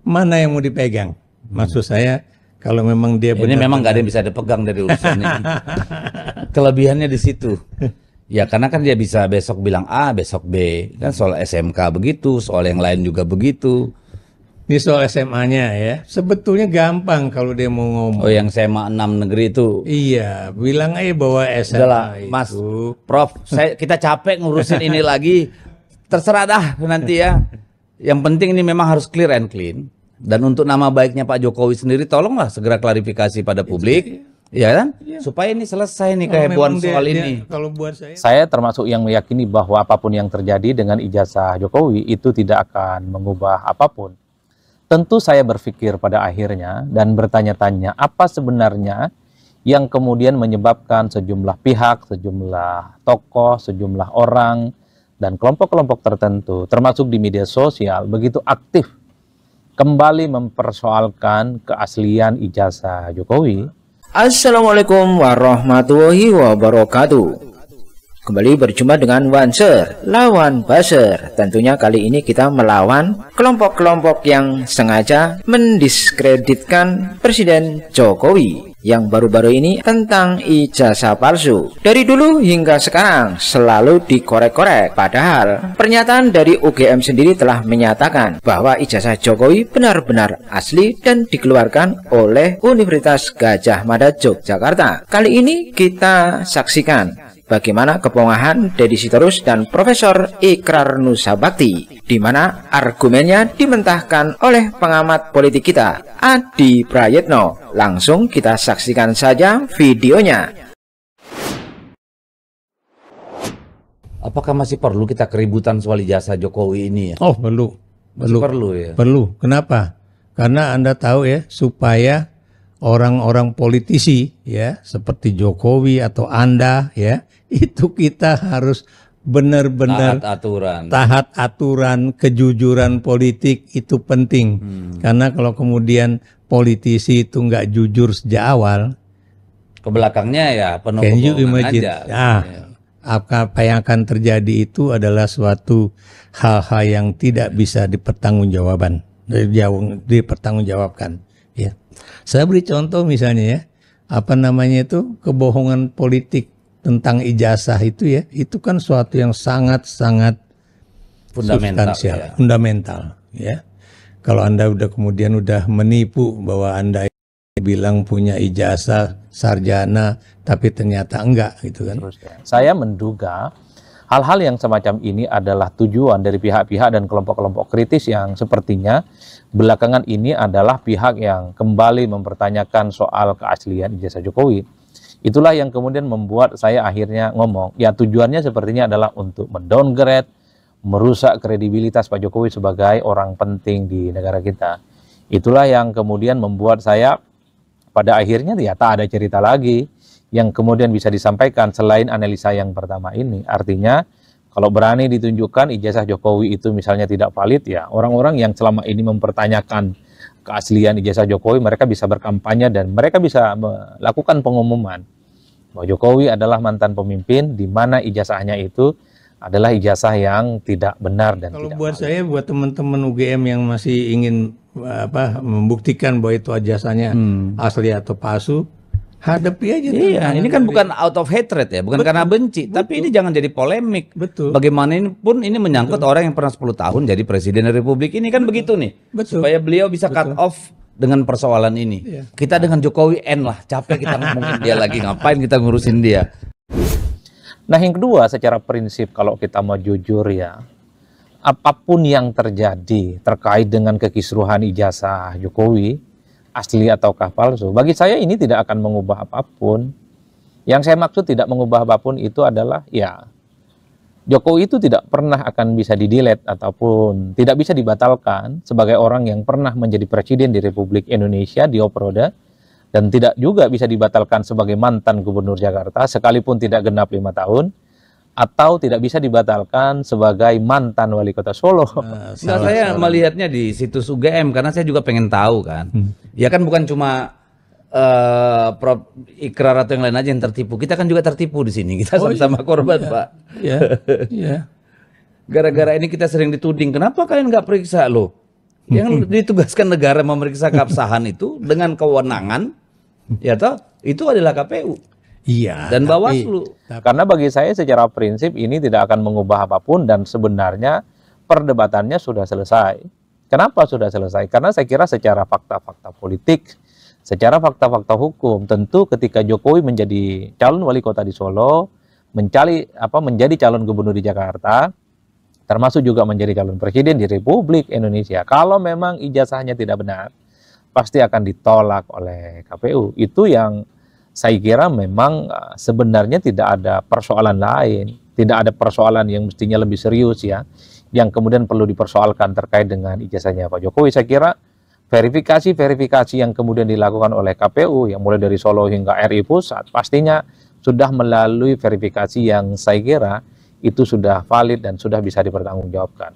mana yang mau dipegang? Maksud saya kalau memang dia ini memang nggak ada yang bisa dipegang dari urusan ini. Kelebihannya di situ. Ya karena kan dia bisa besok bilang A, besok B. Kan soal SMK begitu, soal yang lain juga begitu. Ini soal SMA-nya ya, sebetulnya gampang kalau dia mau ngomong. Oh yang SMA 6 negeri itu. Iya, bilang aja bahwa SMA Udahlah, itu. Mas, Prof, kita capek ngurusin ini lagi. Terserah dah nanti ya. Yang penting ini memang harus clear and clean. Dan untuk nama baiknya Pak Jokowi sendiri, tolonglah segera klarifikasi pada publik. Ya kan? Ya. Supaya ini selesai nih kehebohan soal ini. Kalau buat saya termasuk yang meyakini bahwa apapun yang terjadi dengan ijazah Jokowi itu tidak akan mengubah apapun. Tentu saya berpikir pada akhirnya dan bertanya-tanya apa sebenarnya yang kemudian menyebabkan sejumlah pihak, sejumlah tokoh, sejumlah orang dan kelompok-kelompok tertentu termasuk di media sosial begitu aktif kembali mempersoalkan keaslian ijazah Jokowi. Assalamualaikum warahmatullahi wabarakatuh. Kembali berjumpa dengan Wanser lawan Buzzer. Tentunya kali ini kita melawan kelompok-kelompok yang sengaja mendiskreditkan Presiden Jokowi yang baru-baru ini tentang ijazah palsu. Dari dulu hingga sekarang selalu dikorek-korek. Padahal pernyataan dari UGM sendiri telah menyatakan bahwa ijazah Jokowi benar-benar asli dan dikeluarkan oleh Universitas Gadjah Mada Yogyakarta. Kali ini kita saksikan bagaimana kepongahan Deddy Sitorus dan Profesor Ikrar Nusabakti, di mana argumennya dimentahkan oleh pengamat politik kita, Adi Prayetno. Langsung kita saksikan saja videonya. Apakah masih perlu kita keributan soal ijazah Jokowi ini ya? Oh perlu. Perlu ya? Perlu. Kenapa? Karena Anda tahu ya, supaya orang-orang politisi ya seperti Jokowi atau Anda ya, itu kita harus benar-benar taat aturan, kejujuran politik itu penting. Karena kalau kemudian politisi itu nggak jujur sejak awal, ke belakangnya ya penuh can you kebohongan imagine? aja. Apa yang akan terjadi itu adalah suatu hal-hal yang tidak bisa dipertanggungjawabkan. Ya. Saya beri contoh misalnya ya, apa namanya itu, kebohongan politik tentang ijazah itu ya, itu kan suatu yang sangat-sangat substansial, fundamental ya. Kalau Anda kemudian udah menipu bahwa Anda bilang punya ijazah sarjana tapi ternyata enggak gitu kan. Saya menduga hal-hal yang semacam ini adalah tujuan dari pihak-pihak dan kelompok-kelompok kritis yang sepertinya belakangan ini adalah pihak yang kembali mempertanyakan soal keaslian ijazah Jokowi. Itulah yang kemudian membuat saya akhirnya ngomong, ya tujuannya sepertinya adalah untuk mendowngrade, merusak kredibilitas Pak Jokowi sebagai orang penting di negara kita. Itulah yang kemudian membuat saya pada akhirnya ya tak ada cerita lagi yang kemudian bisa disampaikan selain analisa yang pertama ini. Artinya kalau berani ditunjukkan ijazah Jokowi itu misalnya tidak valid, ya orang-orang yang selama ini mempertanyakan keaslian ijazah Jokowi, mereka bisa berkampanye dan mereka bisa melakukan pengumuman bahwa Jokowi adalah mantan pemimpin di mana ijazahnya itu adalah ijazah yang tidak benar dan kalau tidak buat valid. Saya, buat teman-teman UGM yang masih ingin membuktikan bahwa itu ijazahnya asli atau palsu, hadapi aja. Iya, ini kan bukan out of hatred ya, bukan karena benci, tapi ini jangan jadi polemik. Bagaimanapun ini menyangkut orang yang pernah 10 tahun jadi presiden Republik ini kan begitu nih. Supaya beliau bisa cut off dengan persoalan ini. Kita dengan Jokowi end lah, capek kita ngomongin dia lagi, ngapain kita ngurusin dia. Nah yang kedua, secara prinsip kalau kita mau jujur ya, apapun yang terjadi terkait dengan kekisruhan ijazah Jokowi, asli ataukah palsu, bagi saya ini tidak akan mengubah apapun. Yang saya maksud tidak mengubah apapun itu adalah ya Jokowi itu tidak pernah akan bisa di-delete ataupun tidak bisa dibatalkan sebagai orang yang pernah menjadi presiden di Republik Indonesia di periode, dan tidak juga bisa dibatalkan sebagai mantan gubernur Jakarta sekalipun tidak genap 5 tahun, atau tidak bisa dibatalkan sebagai mantan wali kota Solo. Saya melihatnya di situs UGM karena saya juga pengen tahu kan. Ya kan bukan cuma Prof Ikrar atau yang lain aja yang tertipu. Kita kan juga tertipu di sini. Kita sama-sama korban, Pak. Iya. Gara-gara ini kita sering dituding. Kenapa kalian nggak periksa loh? Yang ditugaskan negara memeriksa keabsahan itu dengan kewenangan, ya toh, itu adalah KPU. Iya. Dan Bawaslu. Karena bagi saya secara prinsip ini tidak akan mengubah apapun dan sebenarnya perdebatannya sudah selesai. Kenapa sudah selesai? Karena saya kira secara fakta-fakta politik, secara fakta-fakta hukum, tentu ketika Jokowi menjadi calon wali kota di Solo, menjadi calon gubernur di Jakarta, termasuk juga menjadi calon presiden di Republik Indonesia, kalau memang ijazahnya tidak benar, pasti akan ditolak oleh KPU. Itu yang saya kira memang sebenarnya tidak ada persoalan lain, tidak ada persoalan yang mestinya lebih serius ya, yang kemudian perlu dipersoalkan terkait dengan ijazahnya Pak Jokowi. Saya kira verifikasi yang kemudian dilakukan oleh KPU, yang mulai dari Solo hingga RI Pusat, pastinya sudah melalui verifikasi yang saya kira itu sudah valid dan sudah bisa dipertanggungjawabkan.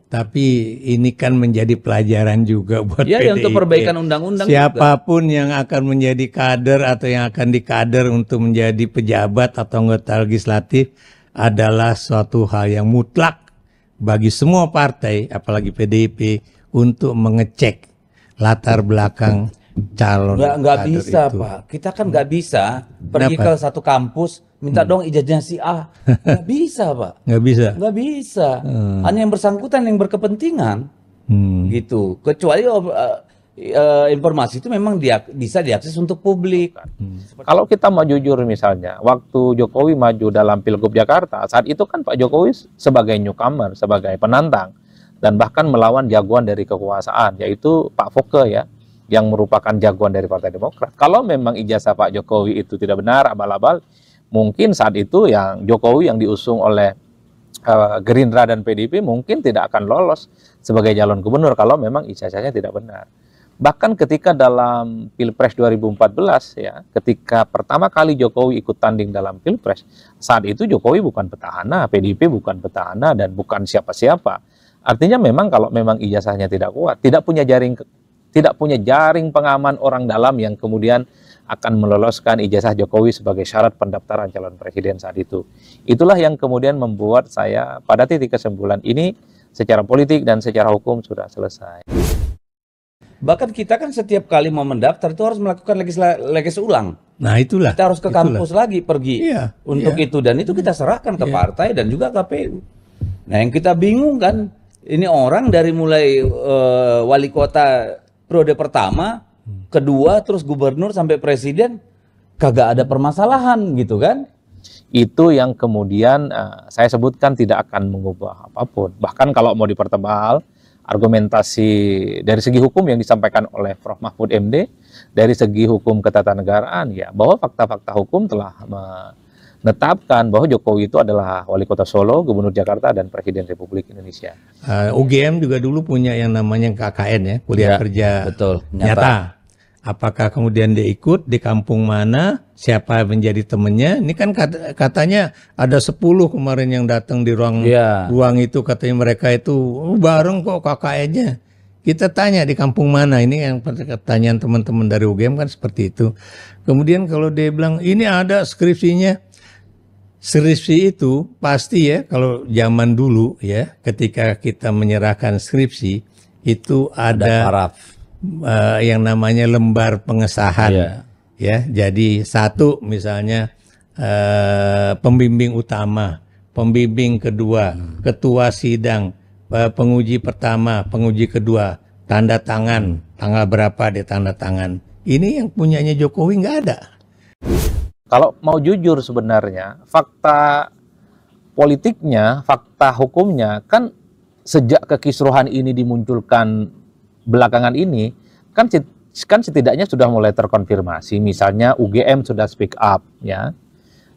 Tapi ini kan menjadi pelajaran juga buat ya, PDIP. untuk perbaikan undang-undang. Siapapun juga yang akan menjadi kader atau yang akan dikader untuk menjadi pejabat atau anggota legislatif adalah suatu hal yang mutlak bagi semua partai, apalagi PDIP, untuk mengecek latar belakang calon. Nggak bisa itu. Pak, kita kan nggak bisa pergi ke satu kampus minta dong ijazahnya si A. Nggak bisa Pak. Nggak bisa. Nggak bisa. Hanya yang bersangkutan yang berkepentingan gitu. Kecuali informasi itu memang bisa diakses untuk publik. Kalau kita mau jujur misalnya, waktu Jokowi maju dalam Pilgub Jakarta, saat itu kan Pak Jokowi sebagai newcomer, sebagai penantang, dan bahkan melawan jagoan dari kekuasaan, yaitu Pak Foke ya, yang merupakan jagoan dari Partai Demokrat. Kalau memang ijazah Pak Jokowi itu tidak benar, abal-abal, mungkin saat itu yang Jokowi yang diusung oleh Gerindra dan PDIP mungkin tidak akan lolos sebagai calon gubernur kalau memang ijazahnya tidak benar. Bahkan ketika dalam Pilpres 2014 ya, ketika pertama kali Jokowi ikut tanding dalam Pilpres, saat itu Jokowi bukan petahana, PDIP bukan petahana dan bukan siapa-siapa. Artinya memang kalau memang ijazahnya tidak kuat, tidak punya jaring pengaman orang dalam yang kemudian akan meloloskan ijazah Jokowi sebagai syarat pendaftaran calon presiden saat itu. Itulah yang kemudian membuat saya pada titik kesimpulan ini secara politik dan secara hukum sudah selesai. Bahkan kita kan setiap kali mau mendaftar itu harus melakukan legislasi ulang. Nah itulah. Kita harus ke kampus lagi pergi untuk itu, dan itu kita serahkan ke partai dan juga KPU. Nah yang kita bingung kan, ini orang dari mulai wali kota periode pertama, kedua, terus gubernur sampai presiden, kagak ada permasalahan gitu kan. Itu yang kemudian saya sebutkan tidak akan mengubah apapun. Bahkan kalau mau dipertebal, argumentasi dari segi hukum yang disampaikan oleh Prof. Mahfud MD, dari segi hukum ketatanegaraan, ya bahwa fakta-fakta hukum telah menetapkan bahwa Jokowi itu adalah wali kota Solo, gubernur Jakarta, dan presiden Republik Indonesia. UGM juga dulu punya yang namanya KKN ya, kuliah kerja betul, nyata. Apakah kemudian dia ikut di kampung mana, siapa menjadi temennya? Ini kan katanya ada 10 kemarin yang datang di ruang itu, katanya mereka itu bareng kok KKN-nya. Kita tanya di kampung mana, ini yang pertanyaan teman-teman dari UGM kan seperti itu. Kemudian kalau dia bilang ini ada skripsinya, skripsi itu pasti ya, kalau zaman dulu ya, ketika kita menyerahkan skripsi itu ada paraf. Yang namanya lembar pengesahan ya. Jadi satu misalnya pembimbing utama, pembimbing kedua, ketua sidang, penguji pertama, penguji kedua, tanda tangan, tanggal berapa dia tanda tangan. Ini yang punyanya Jokowi nggak ada. Kalau mau jujur sebenarnya fakta politiknya, fakta hukumnya kan sejak kekisruhan ini dimunculkan belakangan ini kan setidaknya sudah mulai terkonfirmasi. Misalnya UGM sudah speak up ya,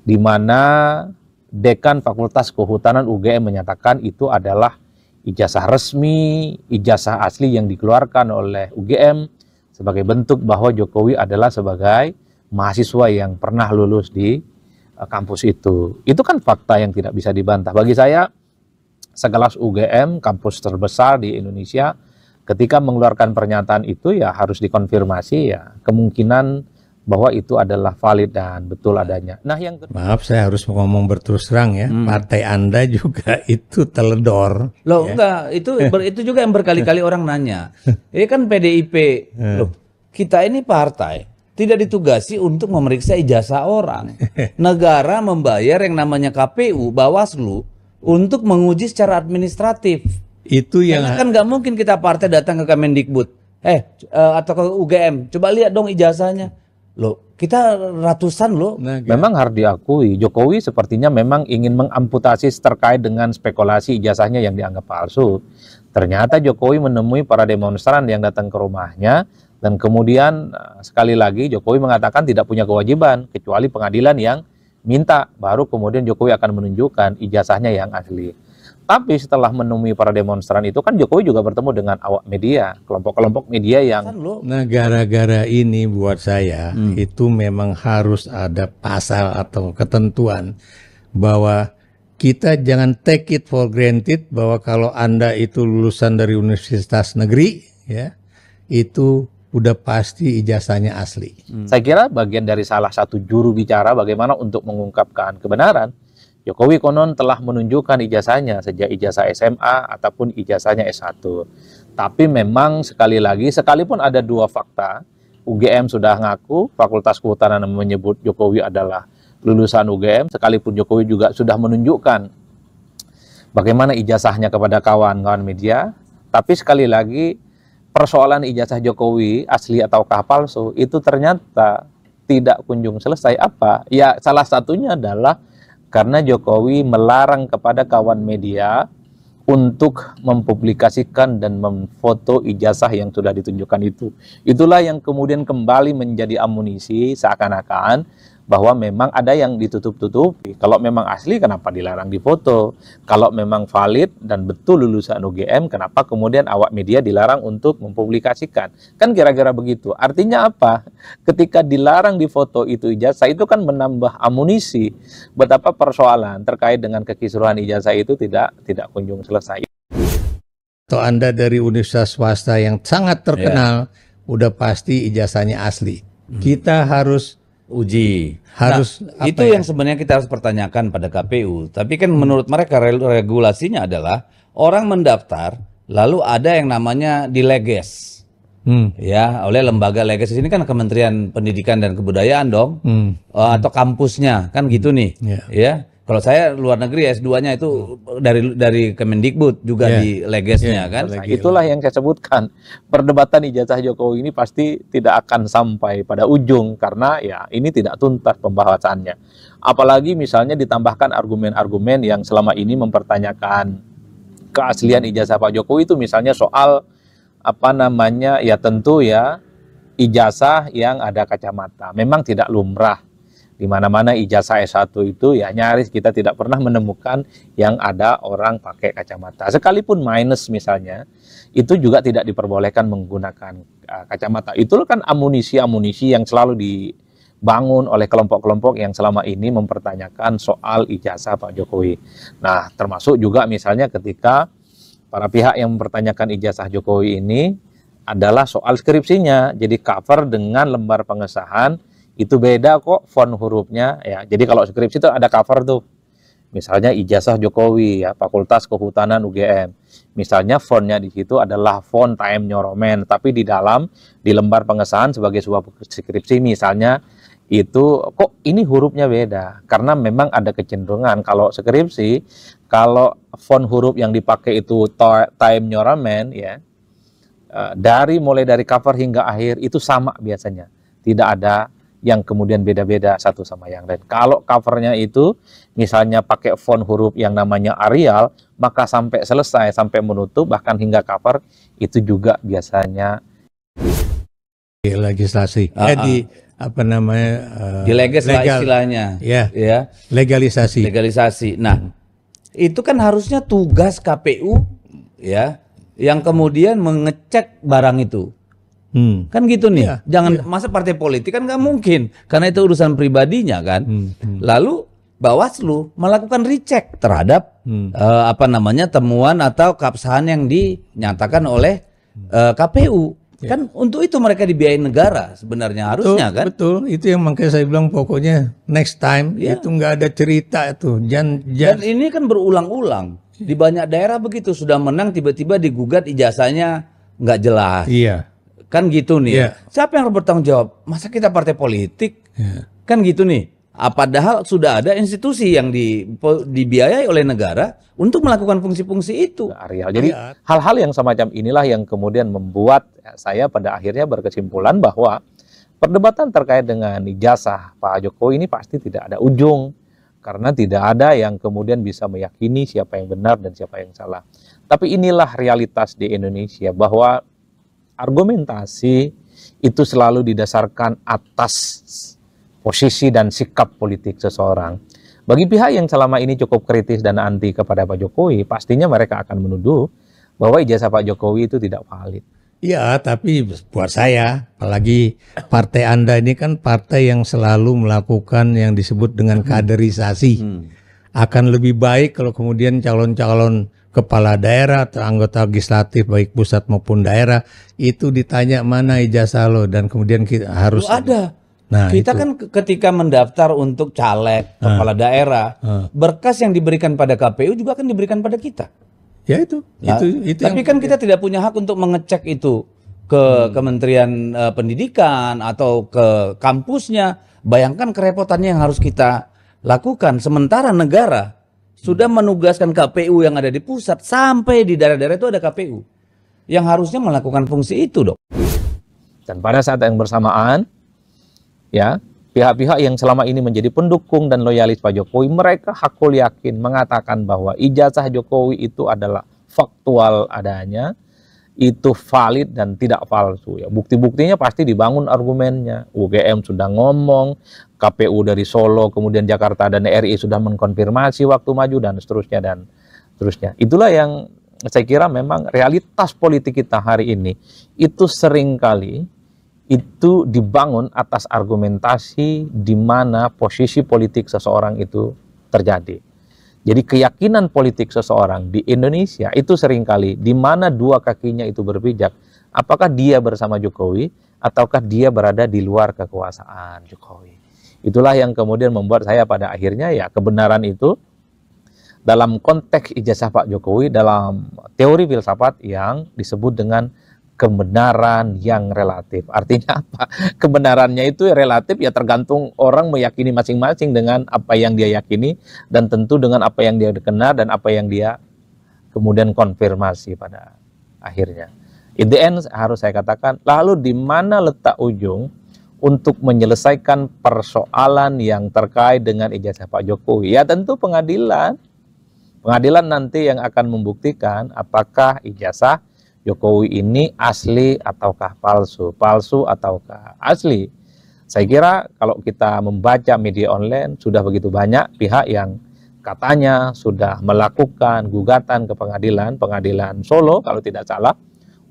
di mana dekan Fakultas Kehutanan UGM menyatakan itu adalah ijazah resmi, ijazah asli yang dikeluarkan oleh UGM sebagai bentuk bahwa Jokowi adalah sebagai mahasiswa yang pernah lulus di kampus itu. Itu kan fakta yang tidak bisa dibantah. Bagi saya sekelas UGM, kampus terbesar di Indonesia, ketika mengeluarkan pernyataan itu ya harus dikonfirmasi ya, kemungkinan bahwa itu adalah valid dan betul adanya. Nah, yang maaf saya harus ngomong berterus terang ya, partai Anda juga itu teledor. Loh ya. enggak, itu juga yang berkali-kali orang nanya. Ini kan PDIP, loh kita ini partai tidak ditugasi untuk memeriksa ijazah orang. Negara membayar yang namanya KPU, Bawaslu untuk menguji secara administratif. Itu yang kan nggak mungkin kita partai datang ke Kemendikbud, atau ke UGM, coba lihat dong ijazahnya. Loh, kita ratusan loh. Memang harus diakui, Jokowi sepertinya memang ingin mengamputasi terkait dengan spekulasi ijazahnya yang dianggap palsu. Ternyata Jokowi menemui para demonstran yang datang ke rumahnya, dan kemudian sekali lagi Jokowi mengatakan tidak punya kewajiban, kecuali pengadilan yang minta, baru kemudian Jokowi akan menunjukkan ijazahnya yang asli. Tapi setelah menemui para demonstran itu kan Jokowi juga bertemu dengan awak media, kelompok-kelompok media yang... Nah, gara-gara ini buat saya itu memang harus ada pasal atau ketentuan bahwa kita jangan take it for granted bahwa kalau Anda itu lulusan dari universitas negeri, ya, itu udah pasti ijazahnya asli. Saya kira bagian dari salah satu juru bicara bagaimana untuk mengungkapkan kebenaran. Jokowi konon telah menunjukkan ijazahnya sejak ijazah SMA ataupun ijazahnya S1. Tapi memang sekali lagi, sekalipun ada dua fakta, UGM sudah ngaku, Fakultas Kehutanan menyebut Jokowi adalah lulusan UGM, sekalipun Jokowi juga sudah menunjukkan bagaimana ijazahnya kepada kawan-kawan media, tapi sekali lagi persoalan ijazah Jokowi asli ataukah palsu itu ternyata tidak kunjung selesai. Apa? Ya salah satunya adalah karena Jokowi melarang kepada kawan media untuk mempublikasikan dan memfoto ijazah yang sudah ditunjukkan itu. Itulah yang kemudian kembali menjadi amunisi seakan-akan bahwa memang ada yang ditutup-tutupi. Kalau memang asli, kenapa dilarang difoto? Kalau memang valid dan betul lulusan UGM, kenapa kemudian awak media dilarang untuk mempublikasikan? Kan kira-kira begitu. Artinya apa? Ketika dilarang difoto itu ijazah, itu kan menambah amunisi betapa persoalan terkait dengan kekisruhan ijazah itu tidak kunjung selesai. Atau Anda dari universitas swasta yang sangat terkenal, udah pasti ijazahnya asli. Kita harus uji. Harus itu yang sebenarnya kita harus pertanyakan pada KPU. Tapi kan menurut mereka regulasinya adalah orang mendaftar lalu ada yang namanya dileges. Ya, oleh lembaga leges ini kan Kementerian Pendidikan dan Kebudayaan dong. Atau kampusnya kan gitu nih. Ya. Kalau saya luar negeri S2-nya itu dari Kemendikbud juga di legesnya kan. Nah, itulah yang saya sebutkan. Perdebatan ijazah Jokowi ini pasti tidak akan sampai pada ujung karena ya ini tidak tuntas pembahasannya. Apalagi misalnya ditambahkan argumen-argumen yang selama ini mempertanyakan keaslian ijazah Pak Jokowi itu misalnya soal ya tentu ya ijazah yang ada kacamata. Memang tidak lumrah. Di mana-mana ijazah S1 itu ya nyaris kita tidak pernah menemukan yang ada orang pakai kacamata. Sekalipun minus misalnya, itu juga tidak diperbolehkan menggunakan kacamata. Itu kan amunisi-amunisi yang selalu dibangun oleh kelompok-kelompok yang selama ini mempertanyakan soal ijazah Pak Jokowi. Nah, termasuk juga misalnya ketika para pihak yang mempertanyakan ijazah Jokowi ini adalah soal skripsinya. Jadi cover dengan lembar pengesahan itu beda kok font hurufnya ya. Jadi kalau skripsi itu ada cover tuh. Misalnya ijazah Jokowi ya, Fakultas Kehutanan UGM. Misalnya fontnya di situ adalah font Times New Roman, tapi di dalam di lembar pengesahan sebagai sebuah skripsi misalnya itu kok ini hurufnya beda. Karena memang ada kecenderungan kalau skripsi, kalau font huruf yang dipakai itu Times New Roman ya, mulai dari cover hingga akhir itu sama biasanya. Tidak ada yang kemudian beda-beda satu sama yang lain. Kalau covernya itu misalnya pakai font huruf yang namanya Arial, maka sampai selesai, sampai menutup, bahkan hingga cover, itu juga biasanya legislasi. Jadi apa namanya? Dileges lah istilahnya. Ya. Legalisasi. Nah, itu kan harusnya tugas KPU ya, yang kemudian mengecek barang itu. Kan gitu nih, jangan masa partai politik kan nggak mungkin, karena itu urusan pribadinya kan. Lalu Bawaslu melakukan recheck terhadap temuan atau keabsahan yang dinyatakan oleh KPU. Kan untuk itu mereka dibiayai negara sebenarnya harusnya kan. Betul, itu yang makanya saya bilang pokoknya next time itu nggak ada cerita itu. Dan ini kan berulang-ulang di banyak daerah begitu, sudah menang tiba-tiba digugat ijazahnya nggak jelas. Iya. Kan gitu nih. Siapa yang harus bertanggung jawab? Masa kita partai politik? Kan gitu nih. Padahal sudah ada institusi yang dibiayai oleh negara untuk melakukan fungsi-fungsi itu. Ariel. Jadi hal-hal yang semacam inilah yang kemudian membuat saya pada akhirnya berkesimpulan bahwa perdebatan terkait dengan ijazah Pak Jokowi ini pasti tidak ada ujung. Karena tidak ada yang kemudian bisa meyakini siapa yang benar dan siapa yang salah. Tapi inilah realitas di Indonesia bahwa argumentasi itu selalu didasarkan atas posisi dan sikap politik seseorang. Bagi pihak yang selama ini cukup kritis dan anti kepada Pak Jokowi, pastinya mereka akan menuduh bahwa ijazah Pak Jokowi itu tidak valid. Iya, tapi buat saya, apalagi partai Anda ini kan partai yang selalu melakukan yang disebut dengan kaderisasi. Akan lebih baik kalau kemudian calon-calon kepala daerah atau anggota legislatif baik pusat maupun daerah itu ditanya mana ijazah lo, dan kemudian kita harus ada. Nah, kita itu kan ketika mendaftar untuk caleg kepala daerah, berkas yang diberikan pada KPU juga akan diberikan pada kita. Ya itu Tapi kan kita tidak punya hak untuk mengecek itu ke Kementerian Pendidikan atau ke kampusnya. Bayangkan kerepotannya yang harus kita lakukan. Sementara negara sudah menugaskan KPU yang ada di pusat, sampai di daerah-daerah itu ada KPU yang harusnya melakukan fungsi itu, Dok. Dan pada saat yang bersamaan, ya, pihak-pihak yang selama ini menjadi pendukung dan loyalis Pak Jokowi, mereka hakul yakin mengatakan bahwa ijazah Jokowi itu adalah faktual adanya, itu valid dan tidak palsu. Ya, bukti-buktinya pasti dibangun argumennya. UGM sudah ngomong, KPU dari Solo, kemudian Jakarta dan RI sudah mengkonfirmasi waktu maju dan seterusnya dan seterusnya. Itulah yang saya kira memang realitas politik kita hari ini itu seringkali itu dibangun atas argumentasi di mana posisi politik seseorang itu terjadi. Jadi keyakinan politik seseorang di Indonesia itu seringkali di mana dua kakinya itu berpijak. Apakah dia bersama Jokowi ataukah dia berada di luar kekuasaan Jokowi. Itulah yang kemudian membuat saya pada akhirnya ya kebenaran itu dalam konteks ijazah Pak Jokowi dalam teori filsafat yang disebut dengan kebenaran yang relatif. Artinya apa? Kebenarannya itu relatif, ya tergantung orang meyakini masing-masing dengan apa yang dia yakini dan tentu dengan apa yang dia kenal dan apa yang dia kemudian konfirmasi pada akhirnya. In the end harus saya katakan, lalu di mana letak ujung untuk menyelesaikan persoalan yang terkait dengan ijazah Pak Jokowi? Ya tentu pengadilan. Pengadilan nanti yang akan membuktikan apakah ijazah Jokowi ini asli ataukah palsu, palsu ataukah asli. Saya kira kalau kita membaca media online sudah begitu banyak pihak yang katanya sudah melakukan gugatan ke pengadilan Solo kalau tidak salah,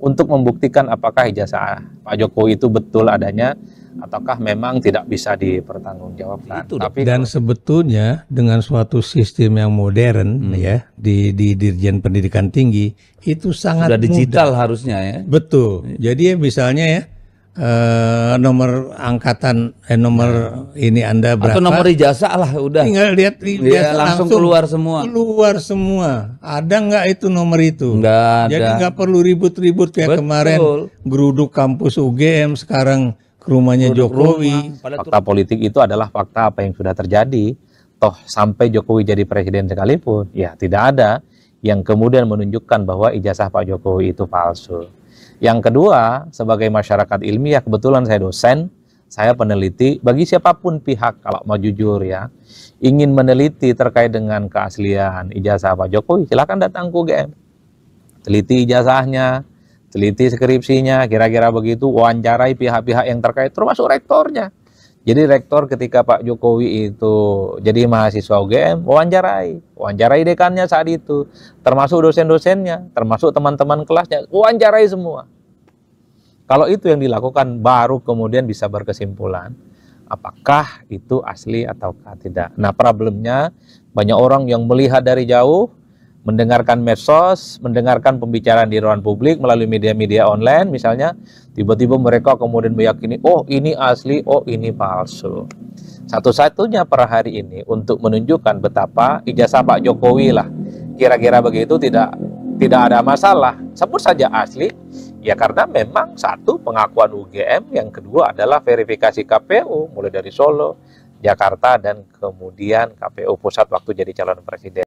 untuk membuktikan apakah ijazah Pak Jokowi itu betul adanya ataukah memang tidak bisa dipertanggungjawabkan. Dan sebetulnya dengan suatu sistem yang modern ya di Dirjen Pendidikan Tinggi itu sangat sudah digital mudah. Harusnya ya. Betul. Jadi misalnya ya nomor angkatan nomor ini Anda berapa? Atau nomor ijazah lah udah. Tinggal lihat ijazah langsung keluar semua. Keluar semua. Ada nggak itu nomor itu? Nggak ada. Jadi nggak perlu ribut-ribut kayak kemarin geruduk kampus UGM, sekarang ke rumahnya Jokowi. Fakta politik itu adalah fakta apa yang sudah terjadi. Toh sampai Jokowi jadi presiden sekalipun, ya tidak ada yang kemudian menunjukkan bahwa ijazah Pak Jokowi itu palsu. Yang kedua, sebagai masyarakat ilmiah, kebetulan saya dosen, saya peneliti, bagi siapapun pihak kalau mau jujur ya, ingin meneliti terkait dengan keaslian ijazah Pak Jokowi, silakan datang ke UGM. Teliti ijazahnya, teliti skripsinya, kira-kira begitu, wawancarai pihak-pihak yang terkait, termasuk rektornya. Jadi rektor ketika Pak Jokowi itu jadi mahasiswa UGM, wawancarai dekannya saat itu, termasuk dosen-dosennya, termasuk teman-teman kelasnya, wawancarai semua. Kalau itu yang dilakukan, baru kemudian bisa berkesimpulan, apakah itu asli ataukah tidak. Nah problemnya, banyak orang yang melihat dari jauh, mendengarkan medsos, mendengarkan pembicaraan di ruang publik melalui media-media online misalnya, tiba-tiba mereka kemudian meyakini, oh ini asli, oh ini palsu. Satu-satunya per hari ini untuk menunjukkan betapa ijazah Pak Jokowi lah, kira-kira begitu, tidak ada masalah, sebut saja asli, ya karena memang satu pengakuan UGM, yang kedua adalah verifikasi KPU mulai dari Solo, Jakarta, dan kemudian KPU pusat waktu jadi calon presiden.